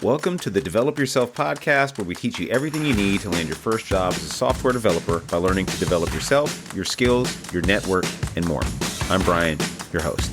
Welcome to the Develop Yourself podcast, where we teach you everything you need to land your first job as a software developer by learning to develop yourself, your skills, your network, and more. I'm Brian, your host.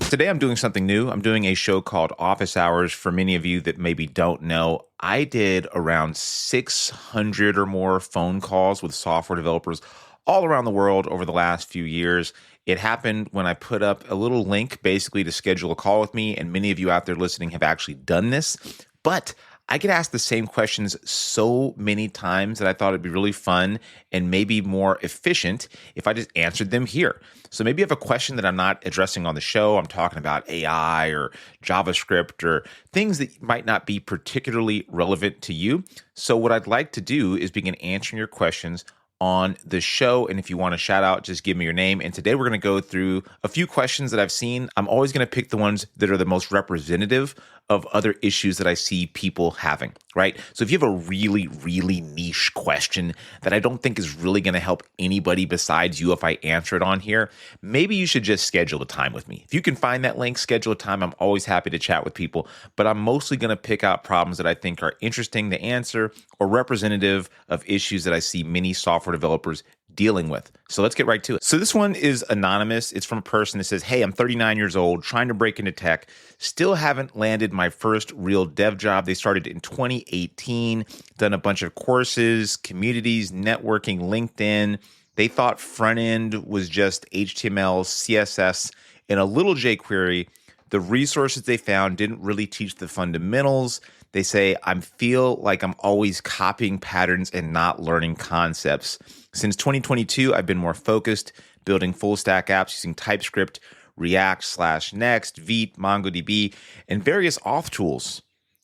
Today I'm doing something new. I'm doing a show called Office Hours. For many of you that maybe don't know, I did around 600 or more phone calls with software developers all around the world over the last few years. It happened when I put up a little link basically to schedule a call with me, and many of you out there listening have actually done this. But I get asked the same questions so many times that I thought it'd be really fun and maybe more efficient if I just answered them here. So maybe you have a question that I'm not addressing on the show. I'm talking about AI or JavaScript or things that might not be particularly relevant to you. So what I'd like to do is begin answering your questions on the show. And if you want to shout out, just give me your name. And today we're going to go through a few questions that I've seen. I'm always going to pick the ones that are the most representative of other issues that I see people having, right? So if you have a really, really niche question that I don't think is really going to help anybody besides you if I answer it on here, maybe you should just schedule a time with me. If you can find that link, schedule a time. I'm always happy to chat with people, but I'm mostly going to pick out problems that I think are interesting to answer or representative of issues that I see many software developers dealing with. So let's get right to it. So this one is anonymous. It's from a person that says, hey, I'm 39 years old, trying to break into tech, still haven't landed my first real dev job. They started in 2018, done a bunch of courses, communities, networking, LinkedIn. They thought front end was just HTML, CSS, and a little jQuery. The resources they found didn't really teach the fundamentals. They say, I feel like I'm always copying patterns and not learning concepts. Since 2022, I've been more focused, building full stack apps using TypeScript, React/Next, Vite, MongoDB, and various auth tools.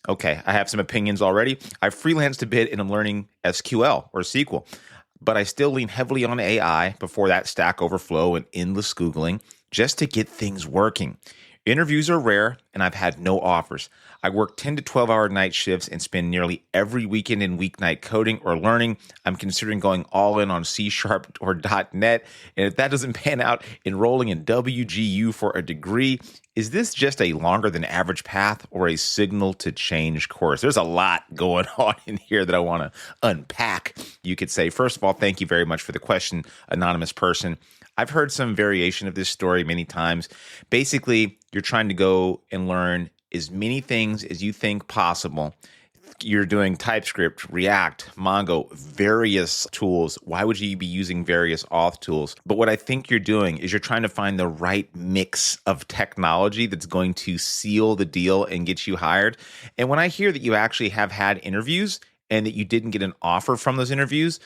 Okay, I have some opinions already. I've freelanced a bit and I'm learning SQL or SQL, but I still lean heavily on AI before that Stack Overflow and endless Googling just to get things working. Interviews are rare, and I've had no offers. I work 10 to 12-hour night shifts and spend nearly every weekend and weeknight coding or learning. I'm considering going all in on C# or .NET, and if that doesn't pan out, enrolling in WGU for a degree. Is this just a longer than average path or a signal to change course? There's a lot going on in here that I want to unpack, you could say. First of all, thank you very much for the question, anonymous person. I've heard some variation of this story many times. Basically, you're trying to go and learn as many things as you think possible. You're doing TypeScript, React, Mongo, various tools. Why would you be using various auth tools? But what I think you're doing is you're trying to find the right mix of technology that's going to seal the deal and get you hired. And when I hear that you actually have had interviews and that you didn't get an offer from those interviews,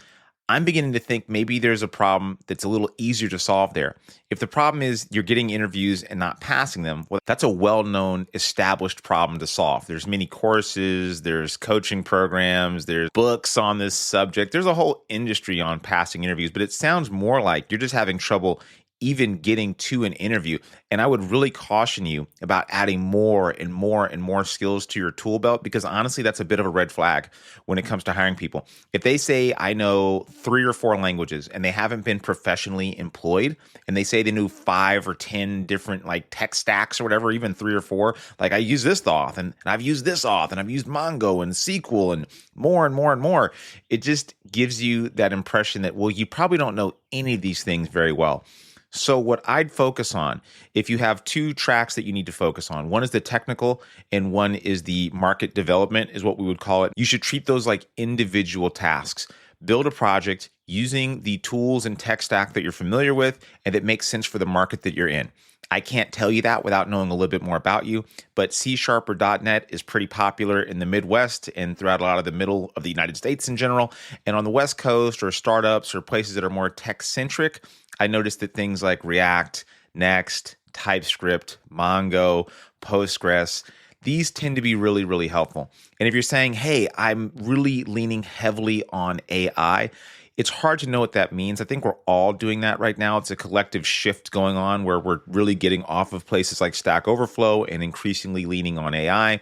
I'm beginning to think maybe there's a problem that's a little easier to solve there. If the problem is you're getting interviews and not passing them, well, that's a well-known, established problem to solve. There's many courses, there's coaching programs, there's books on this subject. There's a whole industry on passing interviews, but it sounds more like you're just having trouble even getting to an interview. And I would really caution you about adding more and more and more skills to your tool belt, because honestly, that's a bit of a red flag when it comes to hiring people. If they say, I know 3 or 4 languages and they haven't been professionally employed, and they say they knew 5 or 10 different like tech stacks or whatever, even 3 or 4, like I use this auth and I've used this auth and I've used Mongo and SQL and more and more and more, it just gives you that impression that, well, you probably don't know any of these things very well. So what I'd focus on, if you have 2 tracks that you need to focus on, one is the technical and one is the market development, is what we would call it. You should treat those like individual tasks. Build a project using the tools and tech stack that you're familiar with and that makes sense for the market that you're in. I can't tell you that without knowing a little bit more about you, but C# or .NET is pretty popular in the Midwest and throughout a lot of the middle of the United States in general. And on the West Coast or startups or places that are more tech-centric, I noticed that things like React, Next, TypeScript, Mongo, Postgres, these tend to be really, really helpful. And if you're saying, hey, I'm really leaning heavily on AI, it's hard to know what that means. I think we're all doing that right now. It's a collective shift going on where we're really getting off of places like Stack Overflow and increasingly leaning on AI.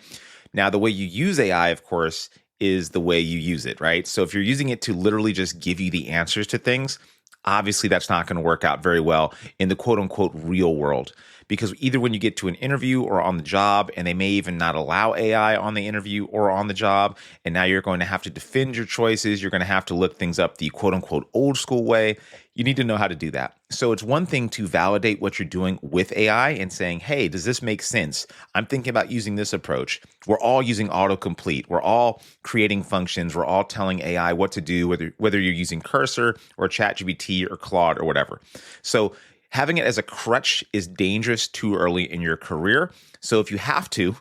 Now, the way you use AI, of course, is the way you use it, right? So if you're using it to literally just give you the answers to things, Obviously, that's not going to work out very well in the quote unquote real world, because either when you get to an interview or on the job, and they may even not allow AI on the interview or on the job, and now you're going to have to defend your choices. You're going to have to look things up the quote unquote old school way. You need to know how to do that. So it's one thing to validate what you're doing with AI and saying, hey, does this make sense? I'm thinking about using this approach. We're all using autocomplete. We're all creating functions. We're all telling AI what to do, whether you're using Cursor or ChatGPT or Claude or whatever. So having it as a crutch is dangerous too early in your career. So if you have to,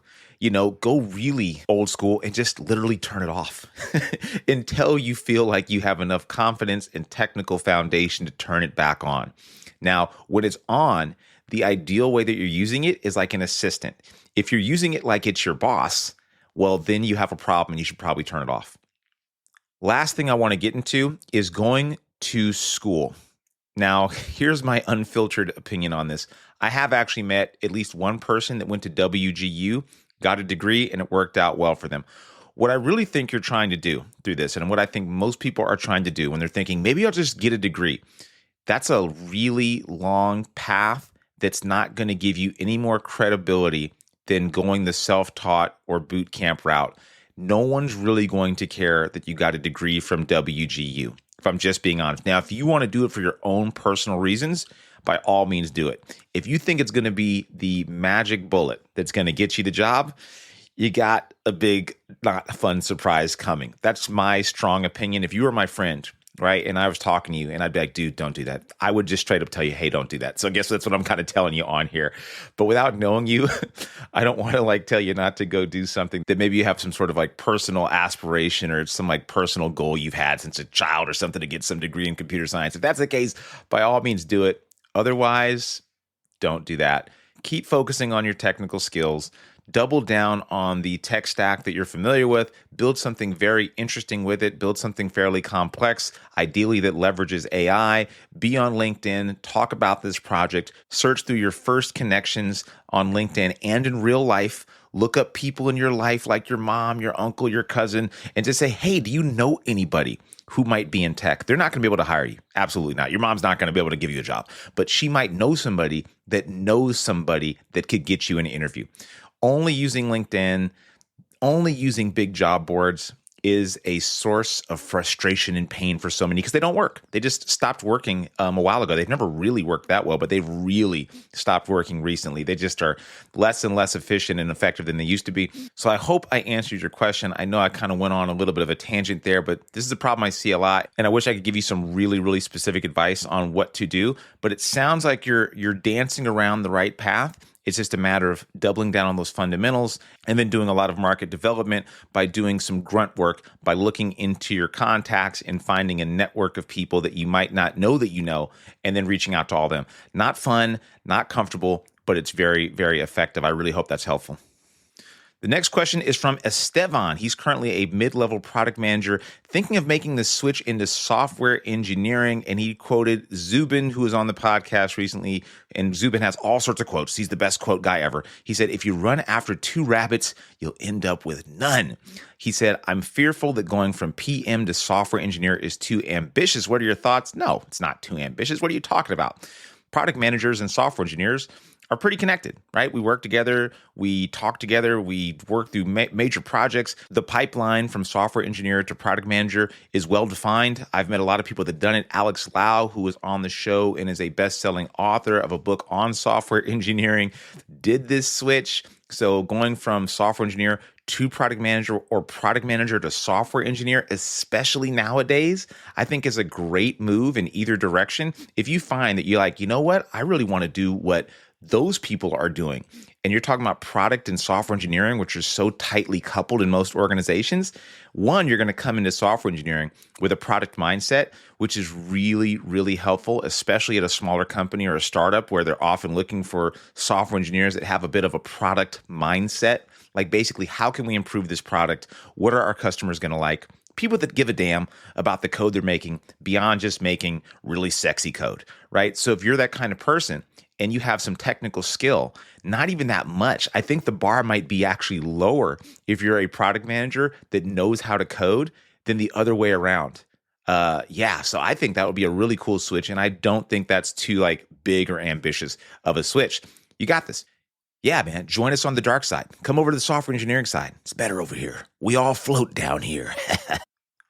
go really old school and just literally turn it off until you feel like you have enough confidence and technical foundation to turn it back on. Now, when it's on, the ideal way that you're using it is like an assistant. If you're using it like it's your boss, well, then you have a problem and you should probably turn it off. Last thing I want to get into is going to school. Now, here's my unfiltered opinion on this. I have actually met at least one person that went to WGU, got a degree, and it worked out well for them. What I really think you're trying to do through this, and what I think most people are trying to do when they're thinking, maybe I'll just get a degree, that's a really long path that's not going to give you any more credibility than going the self-taught or boot camp route. No one's really going to care that you got a degree from WGU, if I'm just being honest. Now, if you want to do it for your own personal reasons, by all means do it. If you think it's going to be the magic bullet that's going to get you the job, you got a big, not fun surprise coming. That's my strong opinion. If you were my friend, right, and I was talking to you and I'd be like, dude, don't do that, I would just straight up tell you, hey, don't do that. So I guess that's what I'm kind of telling you on here. But without knowing you, I don't want to tell you not to go do something that maybe you have some sort of personal aspiration or some personal goal you've had since a child or something to get some degree in computer science. If that's the case, by all means do it. Otherwise, don't do that. Keep focusing on your technical skills. Double down on the tech stack that you're familiar with. Build something very interesting with it. Build something fairly complex, ideally that leverages AI. Be on LinkedIn. Talk about this project. Search through your first connections on LinkedIn and in real life. Look up people in your life like your mom, your uncle, your cousin, and just say, hey, do you know anybody who might be in tech? They're not going to be able to hire you. Absolutely not. Your mom's not going to be able to give you a job, but she might know somebody that knows somebody that could get you an interview. Only using LinkedIn, only using big job boards is a source of frustration and pain for so many because they don't work. They just stopped working a while ago. They've never really worked that well, but they've really stopped working recently. They just are less and less efficient and effective than they used to be. So I hope I answered your question. I know I kind of went on a little bit of a tangent there, but this is a problem I see a lot. And I wish I could give you some really, really specific advice on what to do. But it sounds like you're dancing around the right path. It's just a matter of doubling down on those fundamentals and then doing a lot of market development by doing some grunt work, by looking into your contacts and finding a network of people that you might not know that you know, and then reaching out to all of them. Not fun, not comfortable, but it's very, very effective. I really hope that's helpful. The next question is from Estevan. He's currently a mid-level product manager thinking of making the switch into software engineering. And he quoted Zubin, who was on the podcast recently. And Zubin has all sorts of quotes. He's the best quote guy ever. He said, if you run after two rabbits, you'll end up with none. He said, I'm fearful that going from PM to software engineer is too ambitious. What are your thoughts? No, it's not too ambitious. What are you talking about? Product managers and software engineers are pretty connected, right? We work together, we talk together, we work through major projects. The pipeline from software engineer to product manager is well defined. I've met a lot of people that have done it. Alex Lau, who was on the show and is a best-selling author of a book on software engineering, did this switch. So going from software engineer to product manager or product manager to software engineer, especially nowadays, I think is a great move in either direction. If you find that you're like, you know what, I really want to do what those people are doing, and you're talking about product and software engineering, which are so tightly coupled in most organizations, one, you're going to come into software engineering with a product mindset, which is really, really helpful, especially at a smaller company or a startup where they're often looking for software engineers that have a bit of a product mindset. Like basically, how can we improve this product? What are our customers going to like? People that give a damn about the code they're making beyond just making really sexy code, right? So if you're that kind of person and you have some technical skill, not even that much, I think the bar might be actually lower if you're a product manager that knows how to code than the other way around. Yeah, so I think that would be a really cool switch, and I don't think that's too like big or ambitious of a switch. You got this. Yeah, man, join us on the dark side. Come over to the software engineering side. It's better over here. We all float down here.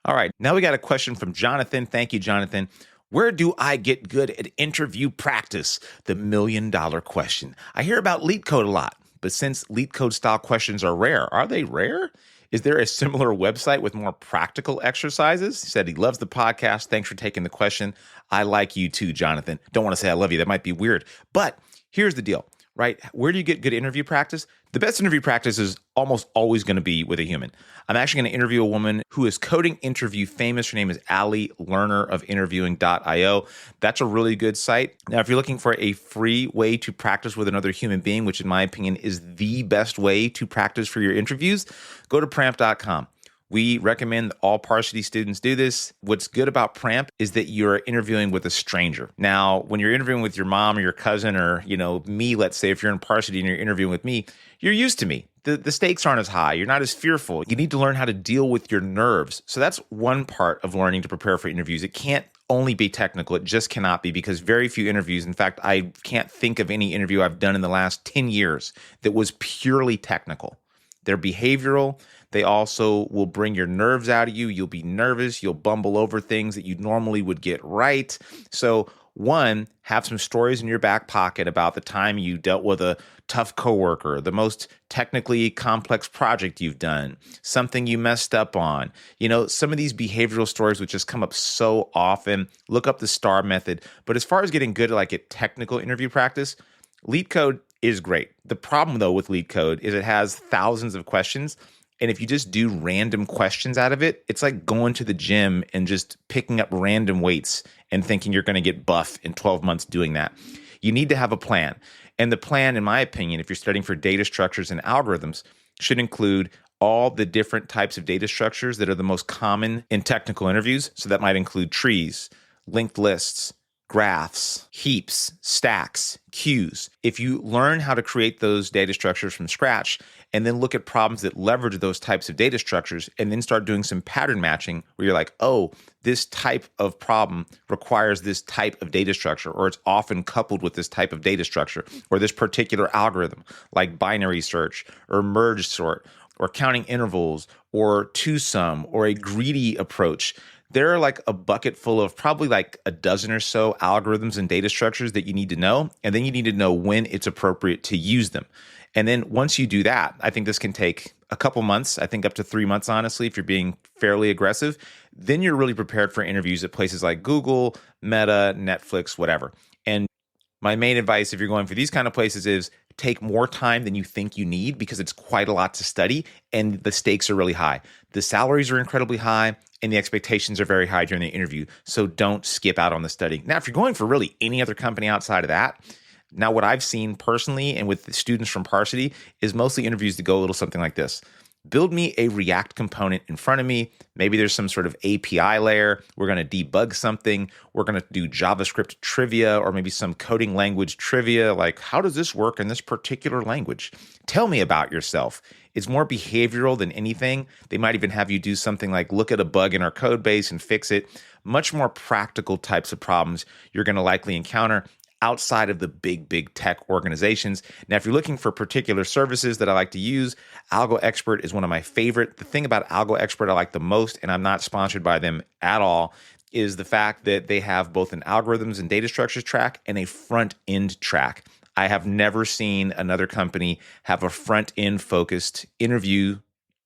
All right, now we got a question from Jonathan. Thank you, Jonathan. Where do I get good at interview practice? The $1,000,000 question. I hear about Leetcode a lot, but since Leetcode style questions are rare, are they rare? Is there a similar website with more practical exercises? He said he loves the podcast. Thanks for taking the question. I like you too, Jonathan. Don't want to say I love you. That might be weird. But here's the deal, right? Where do you get good interview practice? The best interview practice is almost always going to be with a human. I'm actually going to interview a woman who is coding interview famous. Her name is Ali, learner of interviewing.io. That's a really good site. Now, if you're looking for a free way to practice with another human being, which in my opinion is the best way to practice for your interviews, go to pramp.com. We recommend all Parsity students do this. What's good about Pramp is that you're interviewing with a stranger. Now, when you're interviewing with your mom or your cousin or, me, let's say if you're in Parsity and you're interviewing with me, you're used to me. The stakes aren't as high. You're not as fearful. You need to learn how to deal with your nerves. So that's one part of learning to prepare for interviews. It can't only be technical. It just cannot be, because very few interviews, in fact, I can't think of any interview I've done in the last 10 years that was purely technical. They're behavioral. They also will bring your nerves out of you. You'll be nervous. You'll bumble over things that you normally would get right. So one, have some stories in your back pocket about the time you dealt with a tough coworker, the most technically complex project you've done, something you messed up on. Some of these behavioral stories which just come up so often. Look up the STAR method. But as far as getting good at technical interview practice, Leetcode is great. The problem, though, with Leetcode is it has thousands of questions. And if you just do random questions out of it, it's like going to the gym and just picking up random weights and thinking you're going to get buff in 12 months doing that. You need to have a plan. And the plan, in my opinion, if you're studying for data structures and algorithms, should include all the different types of data structures that are the most common in technical interviews. So that might include trees, linked lists, graphs, heaps, stacks, queues. If you learn how to create those data structures from scratch and then look at problems that leverage those types of data structures and then start doing some pattern matching where you're like, oh, this type of problem requires this type of data structure, or it's often coupled with this type of data structure, or this particular algorithm like binary search or merge sort or counting intervals or two-sum or a greedy approach. There are like a bucket full of probably like a dozen or so algorithms and data structures that you need to know. And then you need to know when it's appropriate to use them. And then once you do that, I think this can take a couple months, I think up to 3 months, honestly, if you're being fairly aggressive. Then you're really prepared for interviews at places like Google, Meta, Netflix, whatever. And my main advice if you're going for these kind of places is take more time than you think you need, because it's quite a lot to study and the stakes are really high. The salaries are incredibly high and the expectations are very high during the interview. So don't skip out on the study. Now, if you're going for really any other company outside of that, now what I've seen personally and with the students from Parsity is mostly interviews that go a little something like this. Build me a React component in front of me. Maybe there's some sort of API layer. We're going to debug something. We're going to do JavaScript trivia or maybe some coding language trivia. Like, how does this work in this particular language? Tell me about yourself. It's more behavioral than anything. They might even have you do something like look at a bug in our code base and fix it. Much more practical types of problems you're going to likely encounter outside of the big tech organizations. Now, if you're looking for particular services that I like to use, Algo Expert is one of my favorite. The thing about Algo Expert I like the most, and I'm not sponsored by them at all, is the fact that they have both an algorithms and data structures track and a front end track. I have never seen another company have a front end focused interview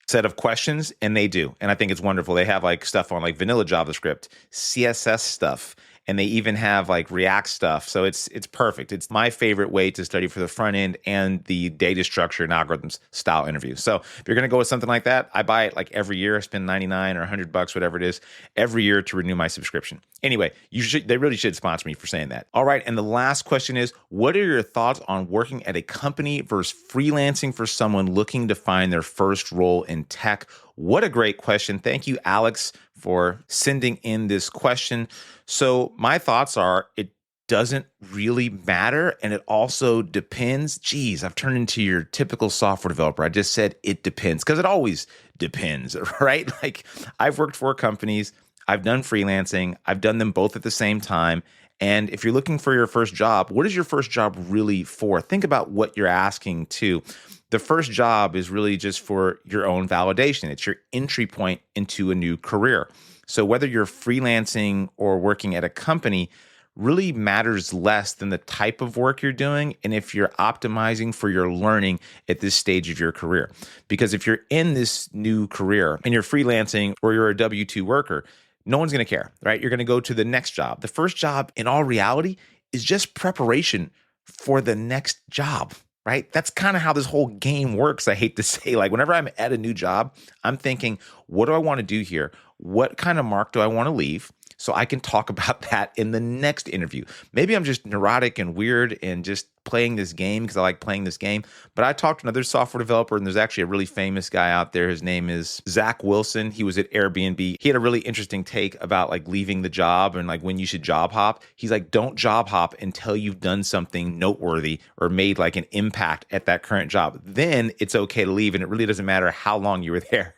set of questions, and they do. And I think it's wonderful. They have like stuff on like vanilla JavaScript, CSS stuff, and they even have like React stuff. So it's perfect. It's my favorite way to study for the front end and the data structure and algorithms style interview. So if you're going to go with something like that, I buy it like every year. I spend $99 or $100, whatever it is, every year to renew my subscription. Anyway, they really should sponsor me for saying that. All right. And the last question is, what are your thoughts on working at a company versus freelancing for someone looking to find their first role in tech? What a great question. Thank you, Alex, for sending in this question. So my thoughts are, it doesn't really matter. And it also depends. Geez, I've turned into your typical software developer. I just said it depends because it always depends, right? Like I've worked for companies. I've done freelancing. I've done them both at the same time. And if you're looking for your first job, what is your first job really for? Think about what you're asking too. The first job is really just for your own validation. It's your entry point into a new career. So whether you're freelancing or working at a company really matters less than the type of work you're doing and if you're optimizing for your learning at this stage of your career. Because if you're in this new career and you're freelancing or you're a W-2 worker, no one's going to care, right? You're going to go to the next job. The first job, in all reality, is just preparation for the next job, right? That's kind of how this whole game works. I hate to say, like, whenever I'm at a new job, I'm thinking, what do I want to do here? What kind of mark do I want to leave? So I can talk about that in the next interview. Maybe I'm just neurotic and weird and just playing this game because I like playing this game. But I talked to another software developer, and there's actually a really famous guy out there. His name is Zach Wilson. He was at Airbnb. He had a really interesting take about like leaving the job and like when you should job hop. He's like, don't job hop until you've done something noteworthy or made like an impact at that current job. Then it's okay to leave, and it really doesn't matter how long you were there.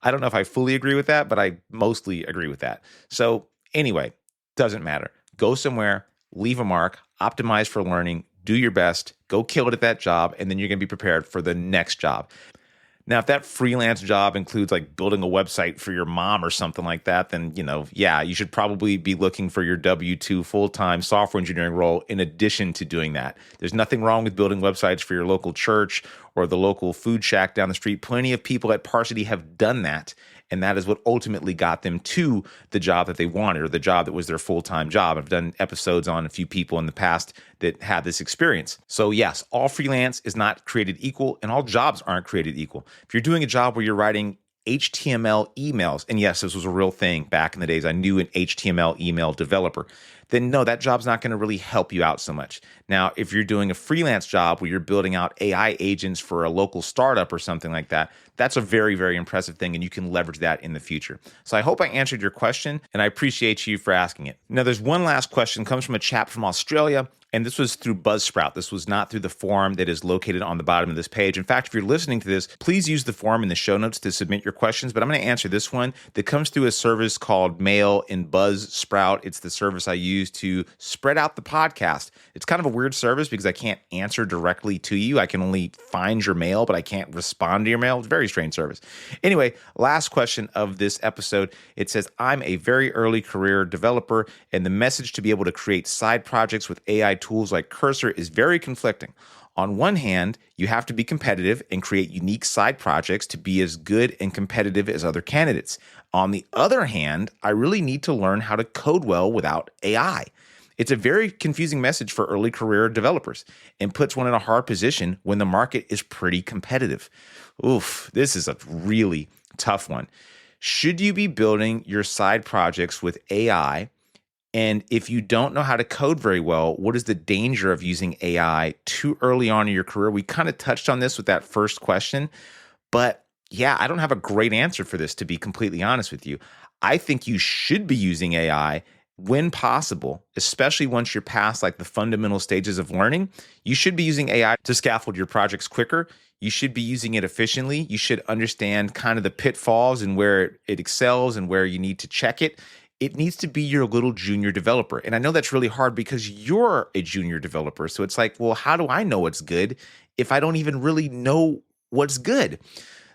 I don't know if I fully agree with that, but I mostly agree with that. So anyway, doesn't matter. Go somewhere, leave a mark, optimize for learning, do your best, go kill it at that job, and then you're going to be prepared for the next job. Now, if that freelance job includes like building a website for your mom or something like that, then, yeah, you should probably be looking for your W-2 full-time software engineering role in addition to doing that. There's nothing wrong with building websites for your local church or the local food shack down the street. Plenty of people at Parsity have done that. And that is what ultimately got them to the job that they wanted or the job that was their full-time job. I've done episodes on a few people in the past that had this experience. So yes, all freelance is not created equal and all jobs aren't created equal. If you're doing a job where you're writing HTML emails, and yes, this was a real thing back in the days. I knew an HTML email developer. Then no, that job's not going to really help you out so much. Now, if you're doing a freelance job where you're building out AI agents for a local startup or something like that, that's a very, very impressive thing, and you can leverage that in the future. So I hope I answered your question, and I appreciate you for asking it. Now, there's one last question. It comes from a chap from Australia. And this was through Buzzsprout. This was not through the forum that is located on the bottom of this page. In fact, if you're listening to this, please use the forum in the show notes to submit your questions. But I'm going to answer this one that comes through a service called Mail in Buzzsprout. It's the service I use to spread out the podcast. It's kind of a weird service because I can't answer directly to you. I can only find your mail, but I can't respond to your mail. It's a very strange service. Anyway, last question of this episode. It says, I'm a very early career developer, and the message to be able to create side projects with AI tools like Cursor is very conflicting. On one hand, you have to be competitive and create unique side projects to be as good and competitive as other candidates. On the other hand, I really need to learn how to code well without AI. It's a very confusing message for early career developers and puts one in a hard position when the market is pretty competitive. Oof, this is a really tough one. Should you be building your side projects with AI? And if you don't know how to code very well, what is the danger of using AI too early on in your career? We kind of touched on this with that first question, but yeah, I don't have a great answer for this, to be completely honest with you. I think you should be using AI when possible, especially once you're past like the fundamental stages of learning. You should be using AI to scaffold your projects quicker. You should be using it efficiently. You should understand kind of the pitfalls and where it excels and where you need to check it. It needs to be your little junior developer. And I know that's really hard because you're a junior developer. So it's like, well, how do I know what's good if I don't even really know what's good?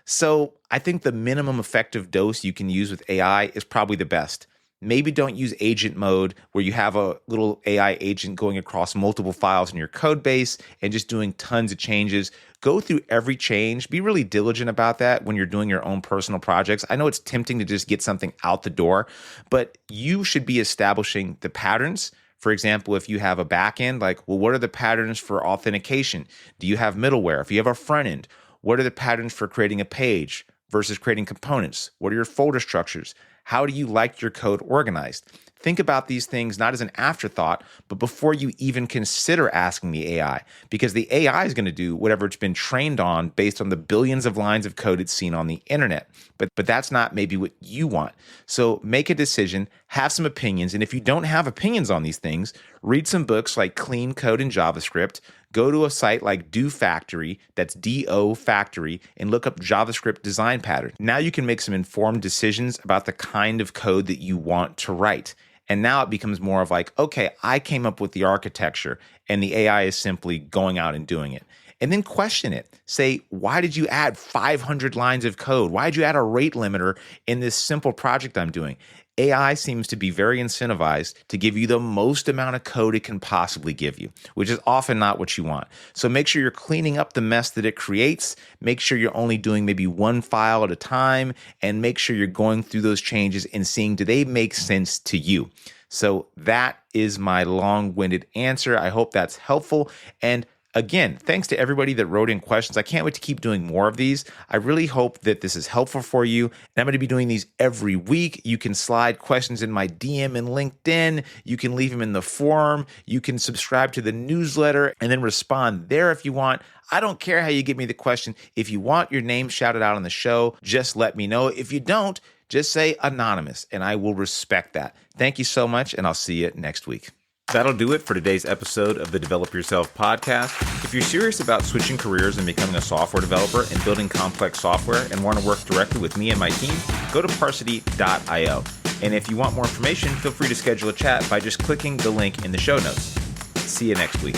So I think the minimum effective dose you can use with AI is probably the best. Maybe don't use agent mode where you have a little AI agent going across multiple files in your code base and just doing tons of changes. Go through every change. Be really diligent about that when you're doing your own personal projects. I know it's tempting to just get something out the door, but you should be establishing the patterns. For example, if you have a backend, like, well, what are the patterns for authentication? Do you have middleware? If you have a front end, what are the patterns for creating a page versus creating components? What are your folder structures? How do you like your code organized? think about these things not as an afterthought, but before you even consider asking the AI, because the AI is going to do whatever it's been trained on based on the billions of lines of code it's seen on the internet. But that's not maybe what you want. So make a decision, have some opinions, and if you don't have opinions on these things, read some books like Clean Code in JavaScript, go to a site like Do Factory, that's D-O Factory, and look up JavaScript design patterns. Now you can make some informed decisions about the kind of code that you want to write. And now it becomes more of like, okay, I came up with the architecture, and the AI is simply going out and doing it. And then question it. Say, why did you add 500 lines of code? Why did you add a rate limiter in this simple project I'm doing? AI seems to be very incentivized to give you the most amount of code it can possibly give you, which is often not what you want. So make sure you're cleaning up the mess that it creates. Make sure you're only doing maybe one file at a time, and make sure you're going through those changes and seeing, do they make sense to you? So that is my long-winded answer. I hope that's helpful. And again, thanks to everybody that wrote in questions. I can't wait to keep doing more of these. I really hope that this is helpful for you. And I'm going to be doing these every week. You can slide questions in my DM in LinkedIn. You can leave them in the forum. You can subscribe to the newsletter and then respond there if you want. I don't care how you give me the question. If you want your name shouted out on the show, just let me know. If you don't, just say anonymous, and I will respect that. Thank you so much, and I'll see you next week. That'll do it for today's episode of the Develop Yourself podcast. If you're serious about switching careers and becoming a software developer and building complex software and want to work directly with me and my team, go to Parsity.io. And if you want more information, feel free to schedule a chat by just clicking the link in the show notes. See you next week.